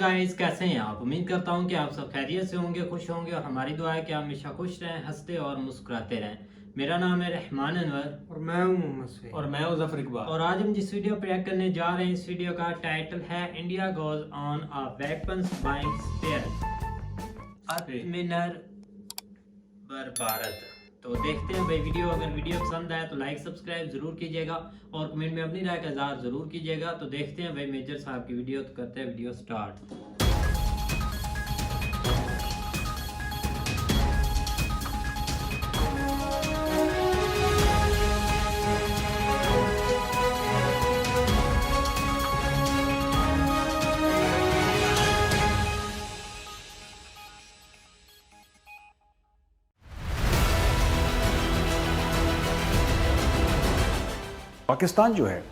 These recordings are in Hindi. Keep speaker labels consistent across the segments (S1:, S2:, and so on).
S1: गाइस, कैसे हैं आप? उम्मीद करता हूं कि आप सब खैरियत से होंगे, खुश होंगे और हमारी दुआ है कि आप हमेशा खुश रहें, हंसते और मुस्कुराते रहें। मेरा नाम है रहमान अनवर
S2: और मैं हूं मोहम्मद सईद।
S3: और मैं हूं जफर इकबाल।
S1: और आज हम जिस वीडियो पे रिएक्ट करने जा रहे हैं, इस वीडियो का टाइटल है India goes on a weapons buying stair Atmanirbhar Bharat. तो देखते हैं भाई वीडियो। अगर वीडियो पसंद आए तो लाइक सब्सक्राइब जरूर कीजिएगा और कमेंट में अपनी राय का इजहार जरूर कीजिएगा। तो देखते हैं भाई मेजर साहब की वीडियो। तो करते हैं वीडियो स्टार्ट।
S4: पाकिस्तान जो है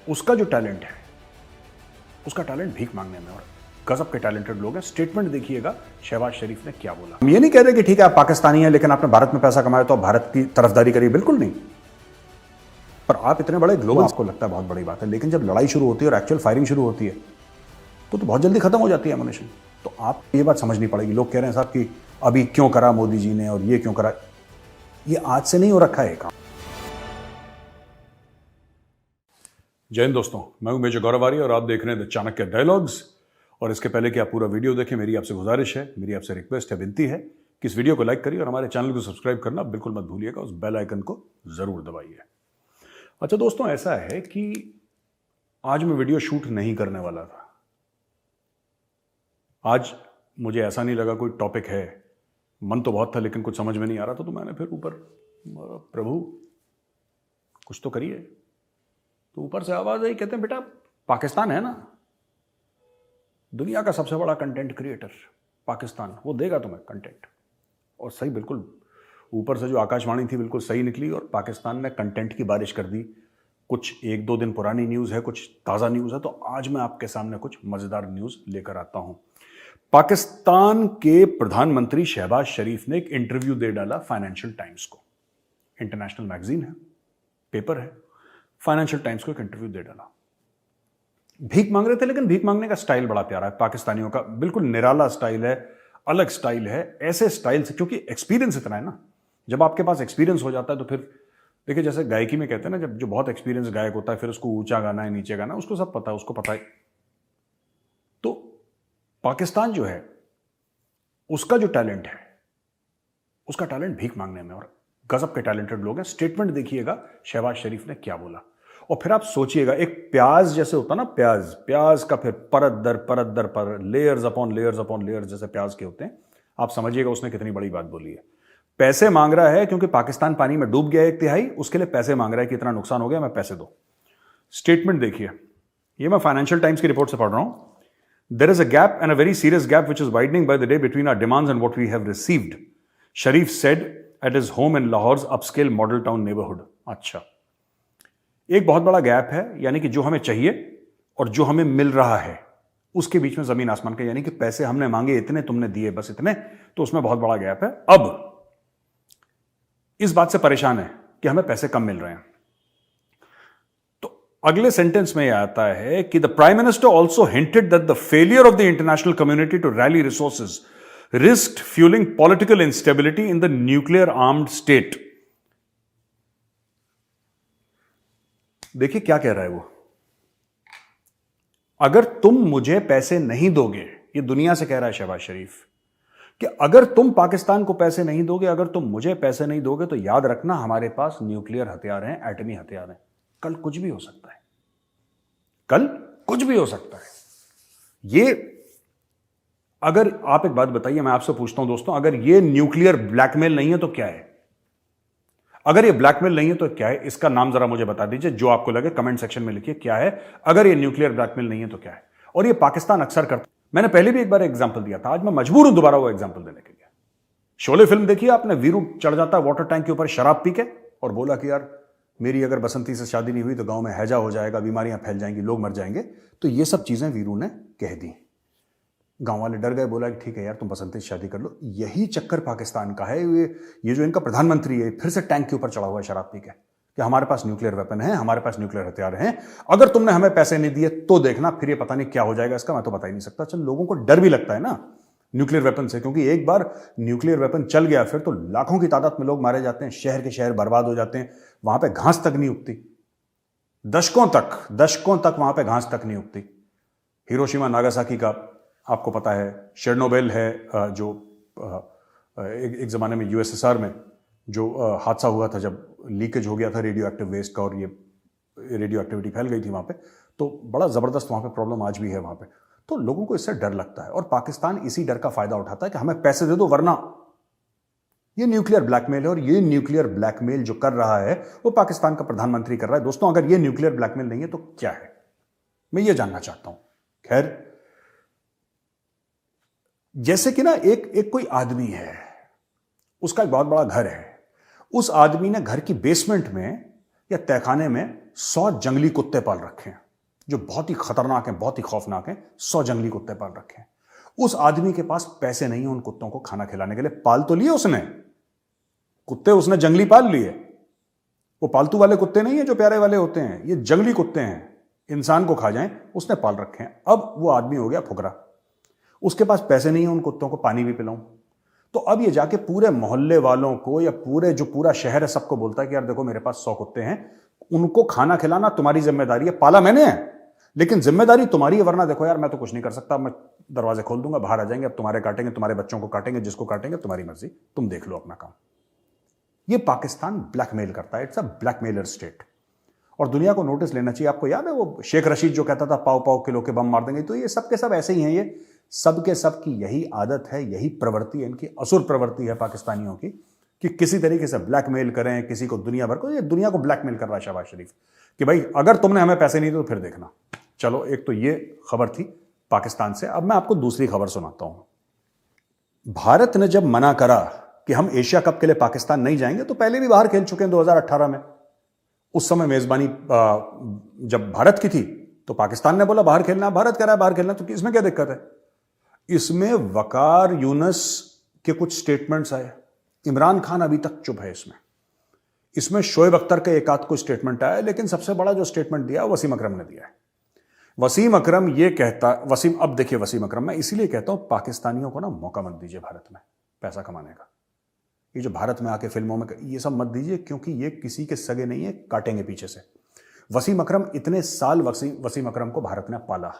S4: उसका जो टैलेंट है, उसका टैलेंट भीख मांगने में, और गजब के टैलेंटेड लोग हैं। स्टेटमेंट देखिएगा शहबाज शरीफ ने क्या बोला। हम ये नहीं कह रहे कि ठीक है आप पाकिस्तानी हैं लेकिन आपने भारत में पैसा कमाया तो आप भारत की तरफदारी करिए, बिल्कुल नहीं। पर आप इतने बड़े ग्लोबल, आपको लगता है बहुत बड़ी बात है, लेकिन जब लड़ाई शुरू होती है और एक्चुअल फायरिंग शुरू होती है तो बहुत जल्दी खत्म हो जाती है एमुनेशन। तो आप ये बात समझनी पड़ेगी। लोग कह रहे हैं साहब कि अभी क्यों करा मोदी जी ने और ये क्यों करा, ये आज से नहीं हो रखा है काम। जय हिंद दोस्तों, मैं हूं मेजर गौरव आर्य और आप देख रहे हैं द चाणक्य डायलॉग्स। और इसके पहले कि आप पूरा वीडियो देखें, मेरी आपसे गुजारिश है, मेरी आपसे रिक्वेस्ट है, विनती है कि इस वीडियो को लाइक करिए और हमारे चैनल को सब्सक्राइब करना बिल्कुल मत भूलिएगा। उस बेल आइकन को जरूर दबाइए। अच्छा दोस्तों, ऐसा है कि आज मैं वीडियो शूट नहीं करने वाला था। आज मुझे ऐसा नहीं लगा कोई टॉपिक है, मन तो बहुत था लेकिन कुछ समझ में नहीं आ रहा था। तो मैंने फिर ऊपर, प्रभु कुछ तो करिए। तो ऊपर से आवाज आई, कहते हैं बेटा पाकिस्तान है ना, दुनिया का सबसे बड़ा कंटेंट क्रिएटर पाकिस्तान, वो देगा तुम्हें कंटेंट। और सही, बिल्कुल ऊपर से जो आकाशवाणी थी बिल्कुल सही निकली और पाकिस्तान ने कंटेंट की बारिश कर दी। कुछ एक दो दिन पुरानी न्यूज़ है, कुछ ताज़ा न्यूज़ है। तो आज मैं आपके सामने कुछ मज़ेदार न्यूज़ लेकर आता हूं। पाकिस्तान के प्रधानमंत्री शहबाज शरीफ ने एक इंटरव्यू दे डाला फाइनेंशियल टाइम्स को। इंटरनेशनल मैगजीन है, पेपर है, फाइनेंशियल टाइम्स को एक इंटरव्यू दे डाला। भीख मांग रहे थे, लेकिन भीख मांगने का स्टाइल बड़ा प्यारा है पाकिस्तानियों का, बिल्कुल निराला स्टाइल है, अलग स्टाइल है। ऐसे स्टाइल से, क्योंकि एक्सपीरियंस इतना है ना, जब आपके पास एक्सपीरियंस हो जाता है तो फिर देखिए, जैसे गायकी में कहते हैं ना, जब जो बहुत एक्सपीरियंस गायक होता है फिर उसको ऊंचा गाना है नीचे गाना, उसको सब पता है, उसको पता है। तो पाकिस्तान जो है उसका जो टैलेंट है, उसका टैलेंट भीख मांगने में, और गजब के टैलेंटेड लोग हैं। स्टेटमेंट देखिएगा शहबाज शरीफ ने क्या बोला। और फिर आप सोचिएगा, एक प्याज जैसे होता ना, प्याज का फिर परत दर पर, लेयर्स अपॉन लेयर्स जैसे प्याज के होते हैं। आप समझिएगा उसने कितनी बड़ी बात बोली है। पैसे मांग रहा है क्योंकि पाकिस्तान पानी में डूब गया 1/3, उसके लिए पैसे मांग रहा है कि इतना नुकसान हो गया, मैं पैसे दो। स्टेटमेंट देखिए, ये मैं फाइनेंशियल टाइम्स की रिपोर्ट से पढ़ रहा हूं। There is a gap and a very serious gap which is widening by the day between our demands and what we have received, Sharif said at his home in Lahore's upscale Model Town neighbourhood. अच्छा, एक बहुत बड़ा गैप है, यानी कि जो हमें चाहिए और जो हमें मिल रहा है उसके बीच में जमीन आसमान का, यानी कि पैसे हमने मांगे इतने, तुमने दिए बस इतने, तो उसमें बहुत बड़ा गैप है। अब इस बात से परेशान है कि हमें पैसे कम मिल रहे हैं। तो अगले सेंटेंस में यह आता है कि the prime minister also hinted that the failure of the international community to rally resources risked fueling political instability in the nuclear armed state. देखिए क्या कह रहा है वो। अगर तुम मुझे पैसे नहीं दोगे, ये दुनिया से कह रहा है शहबाज शरीफ, कि अगर तुम पाकिस्तान को पैसे नहीं दोगे, अगर तुम मुझे पैसे नहीं दोगे, तो याद रखना हमारे पास न्यूक्लियर हथियार हैं, एटमी हथियार हैं, कल कुछ भी हो सकता है, कल कुछ भी हो सकता है। ये, अगर आप एक बात बताइए, मैं आपसे पूछता हूं दोस्तों, अगर ये न्यूक्लियर ब्लैकमेल नहीं है तो क्या है? अगर ये ब्लैकमेल नहीं है तो क्या है? इसका नाम जरा मुझे बता दीजिए, जो आपको लगे कमेंट सेक्शन में लिखिए क्या है। अगर ये न्यूक्लियर ब्लैकमेल नहीं है तो क्या है? और ये पाकिस्तान अक्सर करता, मैंने पहले भी एक बार एग्जांपल दिया था, आज मैं मजबूर हूं दोबारा वो एग्जांपल देने के लिए। शोले फिल्म देखिए आपने, वीरू चढ़ जाता है वाटर टैंक के ऊपर शराब पी के और बोला कि यार मेरी अगर बसंती से शादी नहीं हुई तो गांव में हैजा हो जाएगा, बीमारियां फैल जाएंगी, लोग मर जाएंगे। तो ये सब चीजें वीरू ने कह दी। गांव वाले डर गए, बोला कि ठीक है यार तुम बसंती से शादी कर लो। यही चक्कर पाकिस्तान का है। ये जो इनका प्रधानमंत्री है फिर से टैंक के ऊपर चढ़ा हुआ है शराब पी के, कि हमारे पास न्यूक्लियर वेपन है, हमारे पास न्यूक्लियर हथियार हैं, अगर तुमने हमें पैसे नहीं दिए तो देखना फिर ये पता नहीं क्या हो जाएगा इसका, मैं तो बता ही नहीं सकता। चल, लोगों को डर भी लगता है ना न्यूक्लियर वेपन से, क्योंकि एक बार न्यूक्लियर वेपन चल गया फिर तो लाखों की तादाद में लोग मारे जाते हैं, शहर के शहर बर्बाद हो जाते हैं, वहां पे घास तक नहीं उगती, दशकों तक वहां पे घास तक नहीं उगती। हिरोशिमा नागासाकी का आपको पता है, शेरनोबिल है जो एक जमाने में यूएसएसआर में जो हादसा हुआ था जब लीकेज हो गया था रेडियो एक्टिव वेस्ट का और ये रेडियो एक्टिविटी फैल गई थी वहां पे, तो बड़ा जबरदस्त वहां पे प्रॉब्लम आज भी है वहां पे। तो लोगों को इससे डर लगता है और पाकिस्तान इसी डर का फायदा उठाता है कि हमें पैसे दे दो वरना। ये न्यूक्लियर ब्लैकमेल है और ये न्यूक्लियर ब्लैकमेल जो कर रहा है वो पाकिस्तान का प्रधानमंत्री कर रहा है। दोस्तों, अगर ये न्यूक्लियर ब्लैकमेल नहीं है तो क्या है, मैं ये जानना चाहता हूं। खैर, जैसे कि ना एक कोई आदमी है, उसका एक बहुत बड़ा घर है, उस आदमी ने घर की बेसमेंट में या तहखाने में 100 जंगली कुत्ते पाल रखे हैं जो बहुत ही खतरनाक हैं, बहुत ही खौफनाक हैं। 100 जंगली कुत्ते पाल रखे हैं। उस आदमी के पास पैसे नहीं है उन कुत्तों को खाना खिलाने के लिए। पाल तो लिए उसने कुत्ते, उसने जंगली पाल लिए। वो पालतू वाले कुत्ते नहीं है जो प्यारे वाले होते हैं, ये जंगली कुत्ते हैं, इंसान को खा जाएं, उसने पाल रखे हैं। अब वो आदमी हो गया फुकरा, उसके पास पैसे नहीं है उन कुत्तों को पानी भी पिलाऊं। तो अब ये जाके पूरे मोहल्ले वालों को या पूरा शहर है सबको बोलता है कि यार देखो मेरे पास 100 कुत्ते हैं, उनको खाना खिलाना तुम्हारी जिम्मेदारी है। पाला मैंने है लेकिन जिम्मेदारी तुम्हारी है, वरना देखो यार मैं तो कुछ नहीं कर सकता, मैं दरवाजे खोल दूंगा, बाहर आ जाएंगे, अब तुम्हारे काटेंगे, तुम्हारे बच्चों को काटेंगे, जिसको काटेंगे तुम्हारी मर्जी, तुम देख लो अपना काम। ये पाकिस्तान ब्लैकमेल करता है, इट्स अ ब्लैकमेलर स्टेट। और दुनिया को नोटिस लेना चाहिए। आपको याद है वो शेख रशीद जो कहता था पाव पाव किलो के बम मार देंगे, तो ये सब के सब ऐसे ही हैं। ये सबके सब की यही आदत है, यही प्रवृत्ति है, इनकी असुर प्रवृत्ति है पाकिस्तानियों की कि किसी तरीके से ब्लैकमेल करें किसी को, दुनिया भर को। ये दुनिया को ब्लैकमेल कर रहा है शहबाज शरीफ कि भाई अगर तुमने हमें पैसे नहीं दिए तो फिर देखना। चलो, एक तो ये खबर थी पाकिस्तान से। अब मैं आपको दूसरी खबर सुनाता हूं। भारत ने जब मना करा कि हम एशिया कप के लिए पाकिस्तान नहीं जाएंगे, तो पहले भी बाहर खेल चुके हैं 2018 में। उस समय मेजबानी जब भारत की थी तो पाकिस्तान ने बोला बाहर खेलना, भारत कह रहा है बाहर खेलना, तो इसमें क्या दिक्कत है? इसमें वकार यूनुस के कुछ स्टेटमेंट्स आए, इमरान खान अभी तक चुप है इसमें शोएब अख्तर का एक आध को स्टेटमेंट आया, लेकिन सबसे बड़ा जो स्टेटमेंट दिया वसीम अकरम ने दिया है। वसीम अकरम ये कहता, अब देखिए वसीम अकरम, मैं इसीलिए कहता हूं पाकिस्तानियों को ना मौका मत दीजिए भारत में पैसा कमाने का। ये जो भारत में आके फिल्मों में ये सब मत दीजिए, क्योंकि ये किसी के सगे नहीं है, काटेंगे पीछे से। वसीम अकरम इतने साल वसीम अकरम को भारत ने पाला,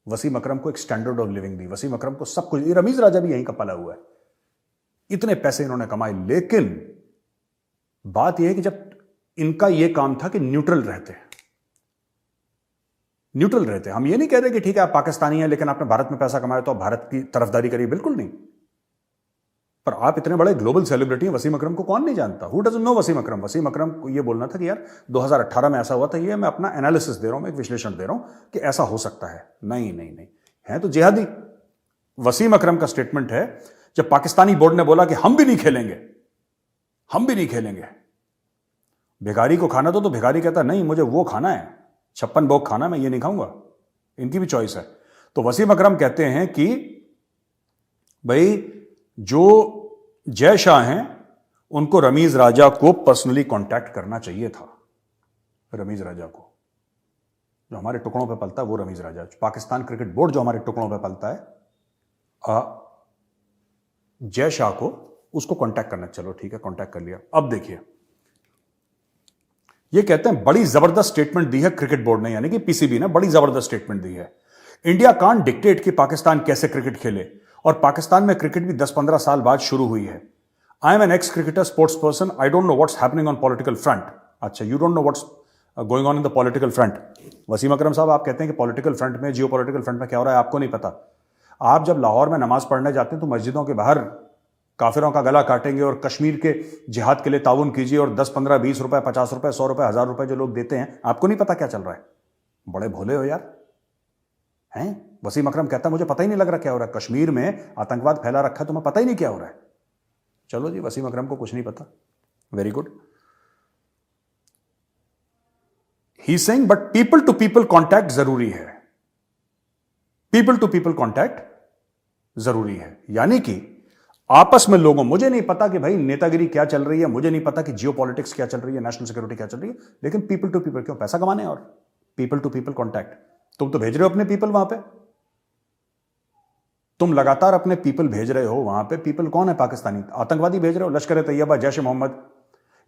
S4: वसीम अकरम को एक स्टैंडर्ड ऑफ लिविंग दी, वसीम अकरम को सब कुछ। रमीज राजा भी यहीं का पाला हुआ है, इतने पैसे इन्होंने कमाए। लेकिन बात यह है कि जब इनका यह काम था कि न्यूट्रल रहते, हम ये नहीं कह रहे कि ठीक है आप पाकिस्तानी हैं लेकिन आपने भारत में पैसा कमाया तो आप भारत की तरफदारी करिए, बिल्कुल नहीं। पर आप इतने बड़े ग्लोबल सेलिब्रिटी हैं, वसीम अकरम को कौन नहीं जानता? हु डजंट नो वसीम अकरम? वसीम अकरम को ये बोलना था कि यार 2018 में ऐसा हुआ था, ये मैं अपना एनालिसिस दे रहा हूं, मैं एक विश्लेषण दे रहा हूं कि ऐसा हो सकता है। नहीं है तो जिहादी। वसीम अकरम का स्टेटमेंट है जब पाकिस्तानी बोर्ड ने बोला कि हम भी नहीं खेलेंगे, भिखारी को खाना तो भिखारी कहता नहीं मुझे वो खाना है, 56 भोग खाना, मैं ये नहीं खाऊंगा, इनकी भी चॉइस है। तो वसीम अकरम कहते हैं कि भाई जो जय शाह हैं उनको रमीज राजा को पर्सनली कांटेक्ट करना चाहिए था। रमीज राजा को, जो हमारे टुकड़ों पे पलता है वो रमीज राजा, पाकिस्तान क्रिकेट बोर्ड जो हमारे टुकड़ों पे पलता है, जय शाह को उसको कांटेक्ट करना। चलो ठीक है, कांटेक्ट कर लिया। अब देखिए ये कहते हैं बड़ी जबरदस्त स्टेटमेंट दी है क्रिकेट बोर्ड ने, यानी कि पीसीबी ने बड़ी जबरदस्त स्टेटमेंट दी है। इंडिया कांट डिक्टेट कि पाकिस्तान कैसे क्रिकेट खेले, और पाकिस्तान में क्रिकेट भी 10-15 साल बाद शुरू हुई है। I am an ex cricketer, sports person, I don't know what's happening on political front. अच्छा, you don't know what's going on in the political front. Wasim Akram साहब, आप कहते हैं कि पॉलिटिकल फ्रंट में, जियो पॉलिटिकल फ्रंट में क्या हो रहा है आपको नहीं पता। आप जब लाहौर में नमाज पढ़ने जाते हैं तो मस्जिदों के बाहर काफिरों का गला काटेंगे और कश्मीर के जिहाद के लिए ताउन कीजिए, और 10, 15, 20 रुपए, 50 रुपए, 100 रुपए, 1000 रुपए जो लोग देते हैं, आपको नहीं पता क्या चल रहा है? बड़े भोले हो यार, हैं? वसीम अकरम कहता मुझे पता ही नहीं लग रहा क्या हो रहा है, कश्मीर में आतंकवाद फैला रखा है, तुम्हें पता ही नहीं क्या हो रहा है। चलो जी, वसीम अकरम को कुछ नहीं पता, very good. He saying but people to people contact जरूरी है, पीपल टू पीपल कांटेक्ट जरूरी है। यानी कि आपस में लोगों, मुझे नहीं पता कि भाई नेतागिरी क्या चल रही है, मुझे नहीं पता कि जियो पॉलिटिक्स क्या चल रही है, नेशनल सिक्योरिटी क्या चल रही है, लेकिन पीपल टू पीपल, क्यों? पैसा कमाने और पीपल टू पीपल कॉन्टैक्ट। तुम तो भेज रहे हो अपने पीपल वहां पे, तुम लगातार अपने पीपल भेज रहे हो वहां पे। पीपल कौन है? पाकिस्तानी आतंकवादी भेज रहे हो, लश्कर तैयबा, जैश ए मोहम्मद,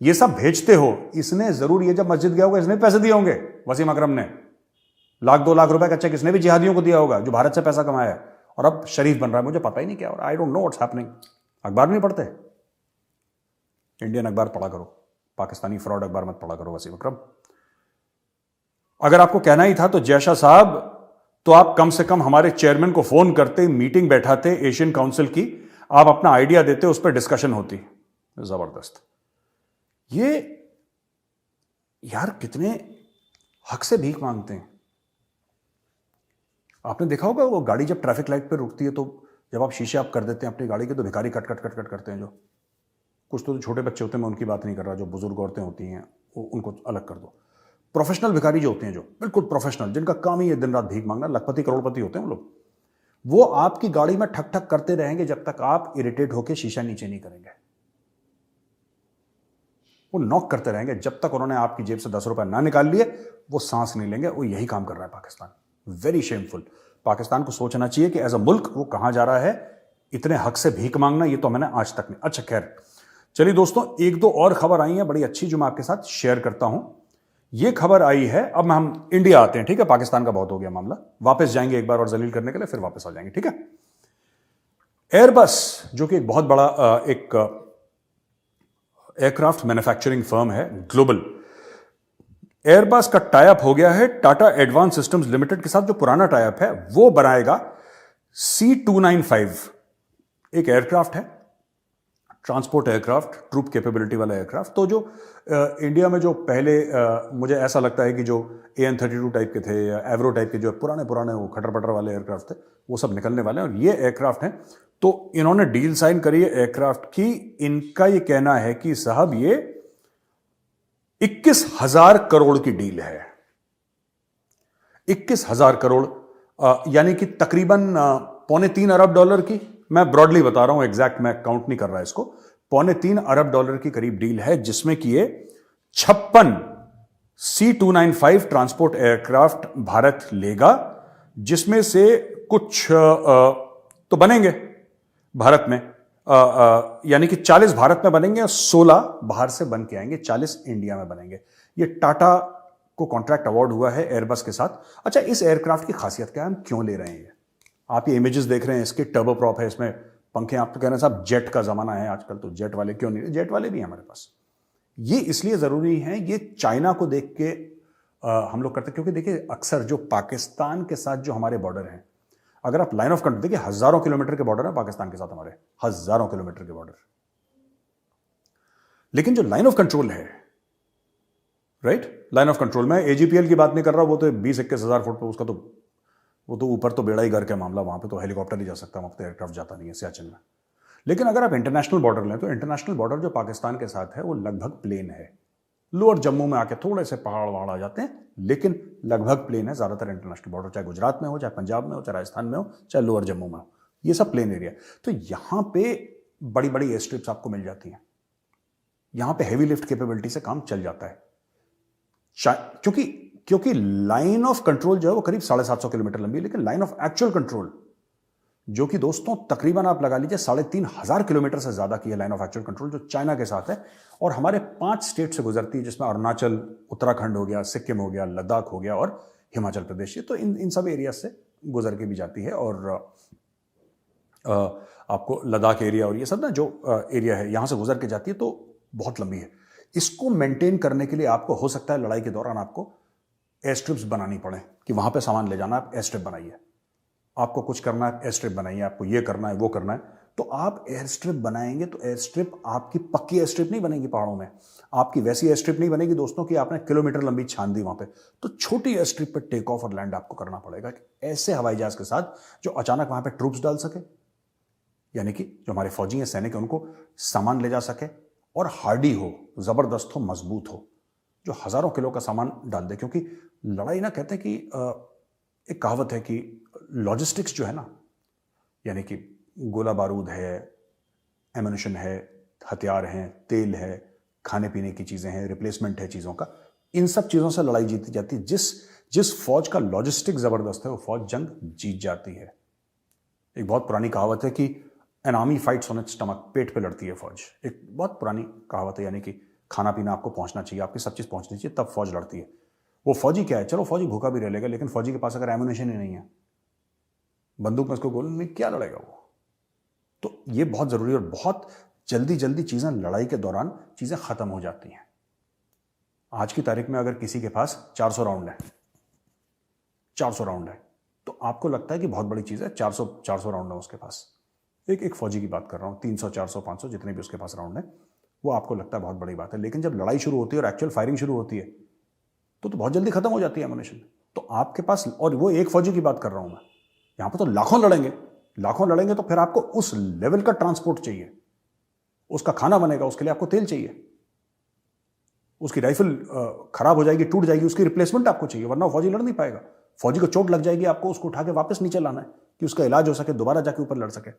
S4: ये सब भेजते हो। इसने जरूर, ये जब मस्जिद गया होगा इसने पैसे दिए होंगे, वसीम अकरम ने लाख 2 लाख रुपए का चेक इसने भी जिहादियों को दिया होगा जो भारत से पैसा कमाया है, और अब शरीफ बन रहा है। मुझे पता ही नहीं क्या हो रहा, आई डोंट नो व्हाट्स हैपनिंग। अखबार नहीं पढ़ते? इंडियन अखबार पढ़ा करो, पाकिस्तानी फ्रॉड अखबार मत पढ़ा करो वसीम अकरम। अगर आपको कहना ही था तो जैशा साहब, तो आप कम से कम हमारे चेयरमैन को फोन करते, मीटिंग बैठाते एशियन काउंसिल की, आप अपना आइडिया देते, उस पर डिस्कशन होती। जबरदस्त। ये यार कितने हक से भीख मांगते हैं। आपने देखा होगा वो गाड़ी जब ट्रैफिक लाइट पे रुकती है तो जब आप शीशे आप कर देते हैं अपनी गाड़ी के, तो भिखारी कट कट कट कट करते हैं। जो कुछ तो छोटे बच्चे होते हैं, मैं उनकी बात नहीं कर रहा, जो बुजुर्ग औरतें होती हैं उनको अलग कर दो। प्रोफेशनल भिखारी जो होते हैं, जो बिल्कुल प्रोफेशनल, जिनका काम ही है दिन रात भीख मांगना, लखपति करोड़पति होते हैं वो लोग, वो आपकी गाड़ी में ठक ठक करते रहेंगे जब तक आप इरिटेट होकर शीशा नीचे नहीं करेंगे। वो नॉक करते रहेंगे जब तक उन्होंने आपकी जेब से 10 रुपए ना निकाल लिए, वो सांस नहीं लेंगे। वो यही काम कर रहा है पाकिस्तान। Very shameful. पाकिस्तान को सोचना चाहिए कि एज अ मुल्क वो कहां जा रहा है। इतने हक से भीख मांगना, ये तो मैंने आज तक नहीं। अच्छा खैर, चलिए दोस्तों, एक दो और खबर आई है बड़ी अच्छी जो मैं आपके साथ शेयर करता हूं। ये खबर आई है, अब हम इंडिया आते हैं, ठीक है? पाकिस्तान का बहुत हो गया मामला, वापस जाएंगे एक बार और जलील करने के लिए, फिर वापस आ जाएंगे, ठीक है? एयरबस, जो कि एक बहुत बड़ा एक एयरक्राफ्ट मैन्युफैक्चरिंग फर्म है ग्लोबल, एयरबस का टाई अप हो गया है टाटा एडवांस सिस्टम्स लिमिटेड के साथ। जो पुराना टाई अप है वो बनाएगा C295, एक एयरक्राफ्ट है, ट्रांसपोर्ट एयरक्राफ्ट, ट्रूप कैपेबिलिटी वाला एयरक्राफ्ट। तो जो इंडिया में जो पहले मुझे ऐसा लगता है कि जो AN-32 टाइप के थे या एवरो टाइप के जो पुराने पुराने वो खटर पटर वाले एयरक्राफ्ट थे, वो सब निकलने वाले हैं और ये एयरक्राफ्ट हैं। तो इन्होंने डील साइन करी है एयरक्राफ्ट की। इनका ये कहना है कि साहब ये 21,000 करोड़ की डील है। 21,000 करोड़ यानी कि तकरीबन $2.25 अरब की, मैं ब्रॉडली बता रहा हूं, एग्जैक्ट मैं काउंट नहीं कर रहा इसको। $2.25 अरब की करीब डील है, जिसमें कि ये 56 C295 ट्रांसपोर्ट एयरक्राफ्ट भारत लेगा, जिसमें से कुछ तो बनेंगे भारत में, यानी कि 40 भारत में बनेंगे और 16 बाहर से बन के आएंगे, 40 इंडिया में बनेंगे। ये टाटा को कॉन्ट्रैक्ट अवार्ड हुआ है एयरबस के साथ। अच्छा, इस एयरक्राफ्ट की खासियत क्या है, हम क्यों ले रहे हैं? आप ये इमेजेस देख रहे हैं, इसके टर्बो प्रॉप है, इसमें पंखे। आप तो कह रहे हैं साहब जेट का जमाना है आजकल, तो जेट वाले क्यों नहीं? जेट वाले भी हैं हमारे पास। ये इसलिए जरूरी है, ये चाइना को देख के हम लोग करते हैं, क्योंकि देखिए अक्सर जो पाकिस्तान के साथ जो हमारे बॉर्डर हैं, अगर आप लाइन ऑफ कंट्रोल देखिए, हजारों किलोमीटर के बॉर्डर है पाकिस्तान के साथ हमारे, हजारों किलोमीटर के बॉर्डर। लेकिन जो लाइन ऑफ कंट्रोल है, राइट, लाइन ऑफ कंट्रोल, में AGPL की बात नहीं कर रहा, वो तो 20-21 हजार फुट पर, उसका तो वो तो ऊपर तो बेड़ा ही घर का मामला, वहां पे तो हेलीकॉप्टर ही जा सकता है, वहां पे एयरक्राफ्ट जाता नहीं है सियाचिन में। लेकिन अगर आप इंटरनेशनल बॉर्डर लें, तो इंटरनेशनल बॉर्डर जो पाकिस्तान के साथ है वो लगभग प्लेन है। लोअर जम्मू में आके थोड़े से पहाड़ वहाड़ आ जाते हैं, लेकिन लगभग प्लेन है ज्यादातर इंटरनेशनल बॉर्डर, चाहे गुजरात में हो, चाहे पंजाब में हो, चाहे राजस्थान में हो, चाहे लोअर जम्मू में हो, ये सब प्लेन एरिया। तो यहां पे बड़ी बड़ी एयर स्ट्रिप्स आपको मिल जाती हैं, यहां पे हैवी लिफ्ट कैपेबिलिटी से काम चल जाता है। क्योंकि लाइन ऑफ कंट्रोल जो है वो करीब 750 किलोमीटर लंबी है, लेकिन लाइन ऑफ एक्चुअल कंट्रोल जो कि दोस्तों तकरीबन आप लगा लीजिए 3,500 किलोमीटर से ज्यादा की है लाइन ऑफ एक्चुअल कंट्रोल, जो चाइना के साथ है। और हमारे 5 स्टेट से गुजरती है, जिसमें अरुणाचल, उत्तराखंड हो गया, सिक्किम हो गया, लद्दाख हो गया और हिमाचल प्रदेश। तो इन सब एरिया से गुजर के भी जाती है। और आपको लद्दाख एरिया और ये सब ना जो एरिया है, यहां से गुजर के जाती है, तो बहुत लंबी है। इसको मेंटेन करने के लिए आपको हो सकता है लड़ाई के दौरान आपको एयर स्ट्रिप्स बनानी पड़े, कि वहां पे सामान ले जाना, आप एयर स्ट्रिप बनाइए, आपको कुछ करना है एयर स्ट्रिप बनाइए, आपको ये करना है वो करना है, तो आप एयर स्ट्रिप बनाएंगे। तो एयर स्ट्रिप आपकी पक्की एयर स्ट्रिप नहीं बनेगी पहाड़ों में, आपकी वैसी एयर स्ट्रिप नहीं बनेगी दोस्तों कि आपने किलोमीटर लंबी छान दी वहां पे। तो छोटी एयर स्ट्रिप पे टेक ऑफ और लैंड आपको करना पड़ेगा, ऐसे हवाई जहाज के साथ जो अचानक वहां पे ट्रूप्स डाल सके, यानी कि जो हमारे फौजी हैं, सैनिक, उनको सामान ले जा सके और हार्डी हो, जबरदस्त हो, मजबूत हो, जो हजारों किलो का सामान डाल दे। क्योंकि लड़ाई ना, कहते हैं कि एक कहावत है कि लॉजिस्टिक्स जो है ना, यानी कि गोला बारूद है, एम्यूनिशन है, हथियार हैं, तेल है, खाने पीने की चीज़ें हैं, रिप्लेसमेंट है चीज़ों का, इन सब चीज़ों से लड़ाई जीती जाती है। जिस फौज का लॉजिस्टिक ज़बरदस्त है वो फौज जंग जीत जाती है। एक बहुत पुरानी कहावत है कि an army fights on its stomach, पेट पे लड़ती है फौज। एक बहुत पुरानी कहावत है, यानी कि खाना पीना आपको पहुंचना चाहिए, आपकी सब चीज़ पहुंचनी चाहिए, तब फौज लड़ती है। वो फौजी क्या है, चलो फौजी भूखा भी रह लेगा, लेकिन फौजी के पास अगर एम्यूनिशन ही नहीं है, बंदूक में उसको गोली नहीं, क्या लड़ेगा वो? तो ये बहुत ज़रूरी है, और बहुत जल्दी जल्दी चीज़ें लड़ाई के दौरान चीज़ें ख़त्म हो जाती हैं। आज की तारीख में अगर किसी के पास 400 राउंड है, 400 राउंड है, तो आपको लगता है कि बहुत बड़ी चीज़ है, 400 राउंड है उसके पास। एक फौजी की बात कर रहा हूँ, 300, 400, 500 जितने भी उसके पास राउंड है, वो आपको लगता है बहुत बड़ी बात है। लेकिन जब लड़ाई शुरू होती है और एक्चुअल फायरिंग शुरू होती है, तो बहुत जल्दी खत्म हो जाती है एमुनेशन। तो आपके पास, और वो एक फौजी की बात कर रहा हूं मैं, यहां पर तो लाखों लड़ेंगे, तो फिर आपको उस लेवल का ट्रांसपोर्ट चाहिए, उसका खाना बनेगा, उसके लिए आपको तेल चाहिए, उसकी राइफल खराब हो जाएगी, टूट जाएगी, उसकी रिप्लेसमेंट आपको चाहिए, वरना फौजी लड़ नहीं पाएगा। फौजी को चोट लग जाएगी, आपको उसको उठा के वापस नीचे लाना है कि उसका इलाज हो सके, दोबारा जाके ऊपर लड़ सके,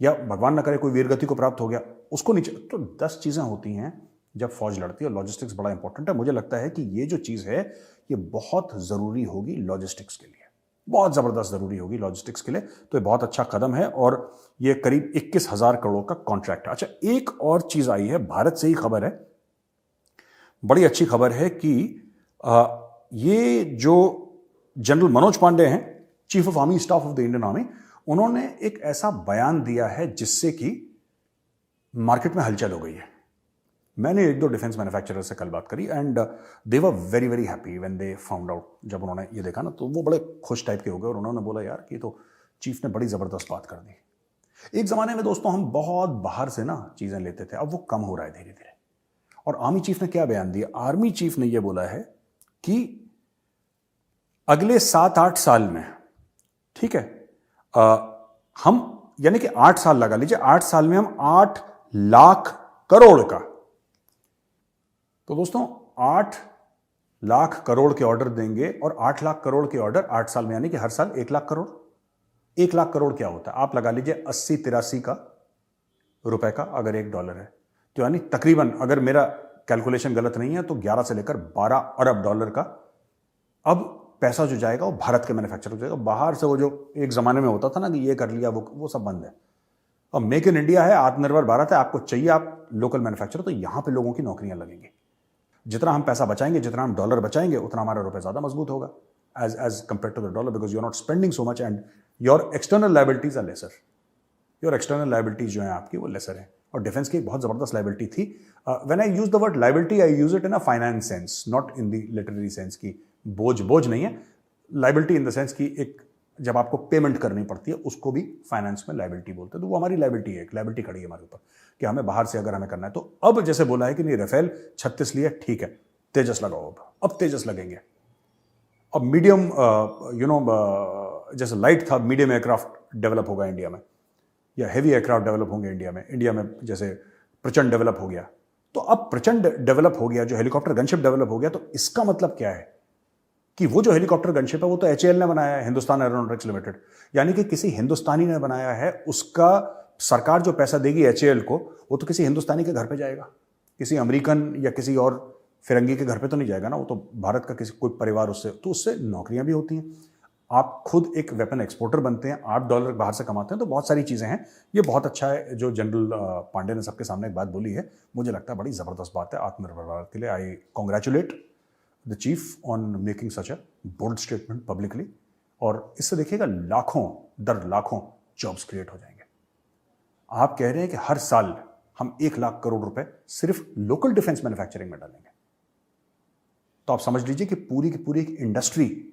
S4: या भगवान ना करे कोई वीरगति को प्राप्त हो गया, उसको नीचे। तो 10 चीजें होती हैं जब फौज लड़ती है। लॉजिस्टिक्स बड़ा इंपॉर्टेंट है। मुझे लगता है कि ये जो चीज है ये बहुत जरूरी होगी लॉजिस्टिक्स के लिए, बहुत जबरदस्त जरूरी होगी लॉजिस्टिक्स के लिए। तो ये बहुत अच्छा कदम है, और ये करीब 21,000 करोड़ का कॉन्ट्रैक्ट है। अच्छा, एक और चीज आई है, भारत से ही खबर है, बड़ी अच्छी खबर है कि ये जो जनरल मनोज पांडे हैं, chief of army staff of the Indian army, उन्होंने एक ऐसा बयान दिया है जिससे कि मार्केट में हलचल हो गई है। मैंने 1-2 डिफेंस मैन्युफैक्चरर से कल बात करी, and they were very very happy when they found out. जब उन्होंने ये देखा ना, तो वो बड़े खुश टाइप के हो गए, और उन्होंने बोला यार कि तो चीफ ने बड़ी जबरदस्त बात कर दी। एक जमाने में दोस्तों हम बहुत बाहर से ना चीजें लेते थे, अब वो कम हो रहा है धीरे धीरे। और आर्मी चीफ ने क्या बयान दिया? आर्मी चीफ ने यह बोला है कि अगले 7-8 साल में, ठीक है, हम, यानी कि 8 साल लगा लीजिए, 8 साल में हम 8 लाख करोड़ का, तो दोस्तों 8 लाख करोड़ के ऑर्डर देंगे, और 8 लाख करोड़ के ऑर्डर 8 साल में, यानी कि हर साल 1 लाख करोड़। 1 लाख करोड़ क्या होता है? आप लगा लीजिए 80-83 का रुपए का अगर $1 है, तो यानी तकरीबन, अगर मेरा कैलकुलेशन गलत नहीं है, तो 11 से लेकर 12 अरब डॉलर का अब पैसा जो जाएगा वो भारत के मैन्युफैक्चर हो जाएगा। बाहर से वो जो एक जमाने में होता था ना कि ये कर लिया, वो सब बंद है। अब मेक इन इंडिया है, आत्मनिर्भर भारत है, आपको चाहिए आप लोकल मैन्युफैक्चर, तो यहां पे लोगों की नौकरियां लगेंगी। जितना हम पैसा बचाएंगे, जितना हम डॉलर बचाएंगे, उतना हमारा रुपए ज्यादा मजबूत होगा as compare to the dollar, because you are not spending so much and your external liabilities are lesser. Your external liabilities जो है आपकी, वो लेसर है। और डिफेंस की एक बहुत जबरदस्त लायबिलिटी थी। When I use the word liability, I use it in a finance sense, not in the literary sense की बोझ नहीं है। लायबिलिटी इन द सेंस की एक, जब आपको पेमेंट करनी पड़ती है, उसको भी फाइनेंस में लायबिलिटी बोलते हैं। तो वो हमारी लायबिलिटी है, एक लायबिलिटी खड़ी है हमारे ऊपर कि हमें बाहर से अगर हमें करना है। तो अब जैसे बोला है कि नहीं, राफेल 36 लिए, ठीक है, तेजस लगाओ, अब तेजस लगेंगे। अब मीडियम जैसे लाइट था, मीडियम एयरक्राफ्ट डेवलप होगा इंडिया में, या हेवी एयरक्राफ्ट डेवलप होंगे इंडिया में जैसे प्रचंड डेवलप हो गया। तो अब प्रचंड डेवलप हो गया, जो हेलीकॉप्टर गनशिप डेवलप हो गया, तो इसका मतलब क्या है कि वो जो हेलीकॉप्टर गनशिप है वो तो HAL ने बनाया है, हिंदुस्तान एरोनॉटिक्स लिमिटेड, यानी कि किसी हिंदुस्तानी ने बनाया है। उसका सरकार जो पैसा देगी HAL को, वो तो किसी हिंदुस्तानी के घर पे जाएगा, किसी अमेरिकन या किसी और फिरंगी के घर पे तो नहीं जाएगा ना, वो तो भारत का किसी कोई परिवार, उससे तो उससे नौकरियां भी होती हैं। आप खुद एक वेपन एक्सपोर्टर बनते हैं, $8 बाहर से कमाते हैं, तो बहुत सारी चीजें हैं। ये बहुत अच्छा है जो जनरल पांडे ने सबके सामने एक बात बोली है, मुझे लगता है बड़ी जबरदस्त बात है आत्मनिर्भर भारत के लिए। I congratulate the chief on making such a bold statement publicly. और इससे देखिएगा लाखों जॉब्स क्रिएट हो जाएंगे। आप कह रहे हैं कि हर साल हम 1 लाख करोड़ रुपए सिर्फ लोकल डिफेंस मैन्युफैक्चरिंग में डालेंगे, तो आप समझ लीजिए कि पूरी की पूरी एक इंडस्ट्री,